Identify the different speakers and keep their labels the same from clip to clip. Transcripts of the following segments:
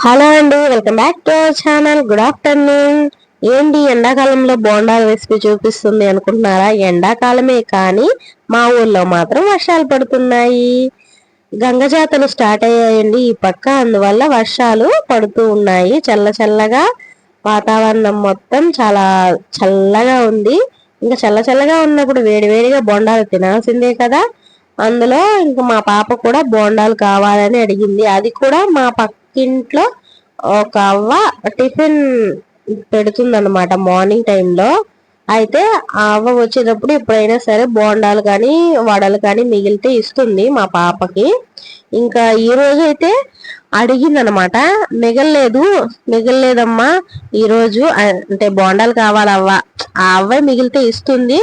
Speaker 1: Hello అండి, welcome back to our channel. Good afternoon. ఏంటి ఎండాకాలంలో బోండాల రెసిపీ చూపిస్తుంది అనుకుంటున్నారా? ఎండాకాలమే కానీ మా ఊర్లో మాత్రం వర్షాలు పడుతున్నాయి. గంగజాతలు స్టార్ట్ అయ్యాయండి ఈ పక్క, అందువల్ల వర్షాలు పడుతూ ఉన్నాయి. చల్ల చల్లగా వాతావరణం మొత్తం చాలా చల్లగా ఉంది. ఇంకా చల్ల చల్లగా ఉన్నప్పుడు వేడివేడిగా బోండాలు తినాల్సిందే కదా. అందులో ఇంకా మా పాప కూడా బోండాలు కావాలని అడిగింది. అది కూడా మా పక్కింట్లో ఒక అవ్వ టిఫిన్ పెడుతుందన్నమాట మార్నింగ్ టైంలో. అయితే ఆ అవ్వ వచ్చేటప్పుడు ఎప్పుడైనా సరే బోండాలు కానీ వడలు కానీ మిగిలితే ఇస్తుంది మా పాపకి. ఇంకా ఈ రోజు అయితే అడిగిందనమాట. మిగలలేదమ్మా ఈరోజు, అంటే బోండాలు కావాలవ్వ, ఆ అవ్వ మిగిలితే ఇస్తుంది,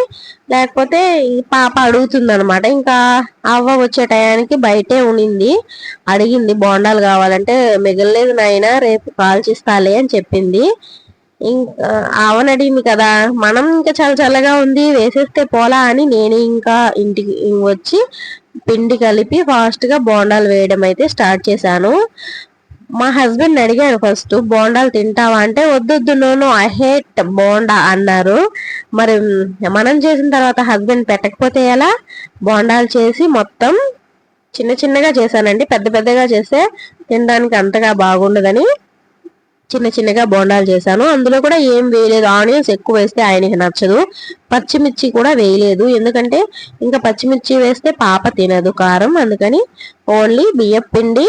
Speaker 1: లేకపోతే ఈ పాప అడుగుతుంది అనమాట. ఇంకా అవ్వ వచ్చే టయానికి బయటే ఉనింది, అడిగింది బోండాలు కావాలంటే. మిగలలేదు నాయన, రేపు కాల్చిస్తాలే అని చెప్పింది. ఇంకా ఆవని అడిగింది కదా, మనం ఇంకా చాలా చల్లగా ఉంది వేసేస్తే పోలా అని నేను ఇంకా ఇంటికి వచ్చి పిండి కలిపి ఫాస్ట్ గా బోండాలు వేయడం అయితే స్టార్ట్ చేశాను. మా హస్బెండ్ అడిగాను ఫస్ట్, బోండాలు తింటావా అంటే వద్దొద్దు, నోను ఐ హేట్ బోండా అన్నారు. మరి మనం చేసిన తర్వాత హస్బెండ్ పెట్టకపోతే ఎలా? బోండాలు చేసి మొత్తం చిన్న చిన్నగా చేశానండి. పెద్ద పెద్దగా చేస్తే తినడానికి అంతగా బాగుండదని చిన్న చిన్నగా బోండాలు చేశాను. అందులో కూడా ఏం వేయలేదు, ఆనియన్స్ ఎక్కువ వేస్తే ఆయనకి నచ్చదు. పచ్చిమిర్చి కూడా వేయలేదు, ఎందుకంటే ఇంకా పచ్చిమిర్చి వేస్తే పాప తినదు కారం. అందుకని ఓన్లీ బియ్యం పిండి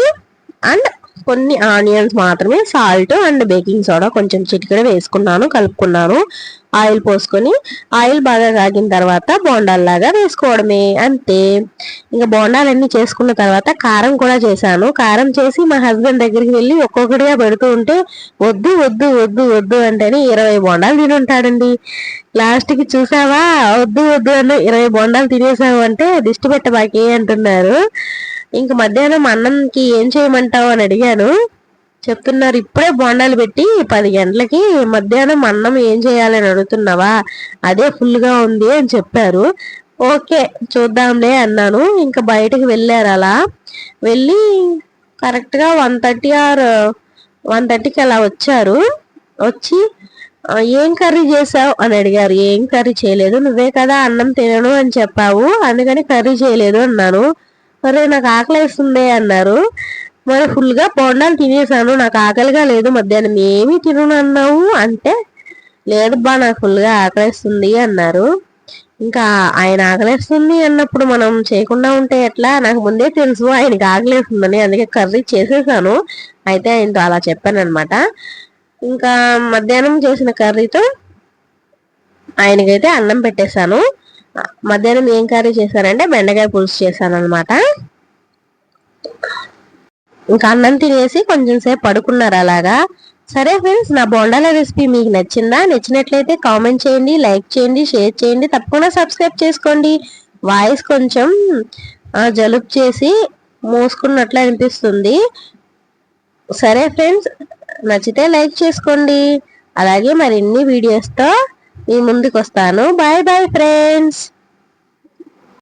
Speaker 1: అండ్ కొన్ని ఆనియన్స్ మాత్రమే, సాల్ట్ అండ్ బేకింగ్ సోడా కొంచెం చిటికెడ వేసుకున్నాను, కలుపుకున్నాను. ఆయిల్ పోసుకొని ఆయిల్ బాగా కాగిన తర్వాత బోండాల్లాగా వేసుకోవడమే, అంతే. ఇంకా బోండాలన్నీ చేసుకున్న తర్వాత కారం కూడా చేశాను. కారం చేసి మా హస్బెండ్ దగ్గరికి వెళ్ళి ఒక్కొక్కటిగా పెడుతూ ఉంటే వద్దు వద్దు వద్దు వద్దు అంటేనే 20 బోండాలు తినుంటాడండి. లాస్ట్ కి చూసావా, వద్దు వద్దు అని 20 బోండాలు తినేసావు అంటే దిష్టి పెట్టబాకే అంటున్నారు. ఇంక మధ్యాహ్నం అన్నంకి ఏం చేయమంటావు అని అడిగాను. చెప్తున్నారు, ఇప్పుడే బోండాలు పెట్టి 10 గంటలకి మధ్యాహ్నం అన్నం ఏం చేయాలని అడుగుతున్నావా, అదే ఫుల్ గా ఉంది అని చెప్పారు. ఓకే చూద్దాంలే అన్నాను. ఇంకా బయటకు వెళ్ళారు. అలా వెళ్ళి కరెక్ట్ గా 1:30 ఆర్ 1:30కి అలా వచ్చారు. వచ్చి ఏం కర్రీ చేసావు అని అడిగారు. ఏం కర్రీ చేయలేదు, నువ్వే కదా అన్నం తినను అని చెప్పావు, అందుకని కర్రీ చేయలేదు అన్నాను. అరే నాకు ఆకలిస్తుంది అన్నారు. మరి ఫుల్ గా బోండాలు తినేసాను, నాకు ఆకలిగా లేదు, మధ్యాహ్నం ఏమి తినను అన్నావు అంటే, లేదు బా నాకు ఫుల్ గా ఆకలిస్తుంది అన్నారు. ఇంకా ఆయన ఆకలిస్తుంది అన్నప్పుడు మనం చేయకుండా ఉంటే ఎట్లా? నాకు ముందే తెలుసు ఆయనకి ఆకలిస్తుందని, అందుకే కర్రీ చేసేసాను. అయితే ఆయనతో అలా చెప్పాను అనమాట. ఇంకా మధ్యాహ్నం చేసిన కర్రీతో ఆయనకైతే అన్నం పెట్టేశాను. మధ్యాహ్నం ఏం కర్రీ చేశానంటే బెండకాయ పులుసు చేశాను అనమాట. ఇంకా అన్నం తినేసి కొంచెం సేపు పడుకున్నారు అలాగా. సరే ఫ్రెండ్స్, నా బోండాల రెసిపీ మీకు నచ్చిందా? నచ్చినట్లయితే కామెంట్ చేయండి, లైక్ చేయండి, షేర్ చేయండి, తప్పకుండా సబ్స్క్రైబ్ చేసుకోండి. వాయిస్ కొంచెం జలుబు చేసి మోసుకున్నట్లు అనిపిస్తుంది. సరే ఫ్రెండ్స్, నచ్చితే లైక్ చేసుకోండి. అలాగే మరిన్ని వీడియోస్తో మీ ముందుకు వస్తాను. Bye bye friends.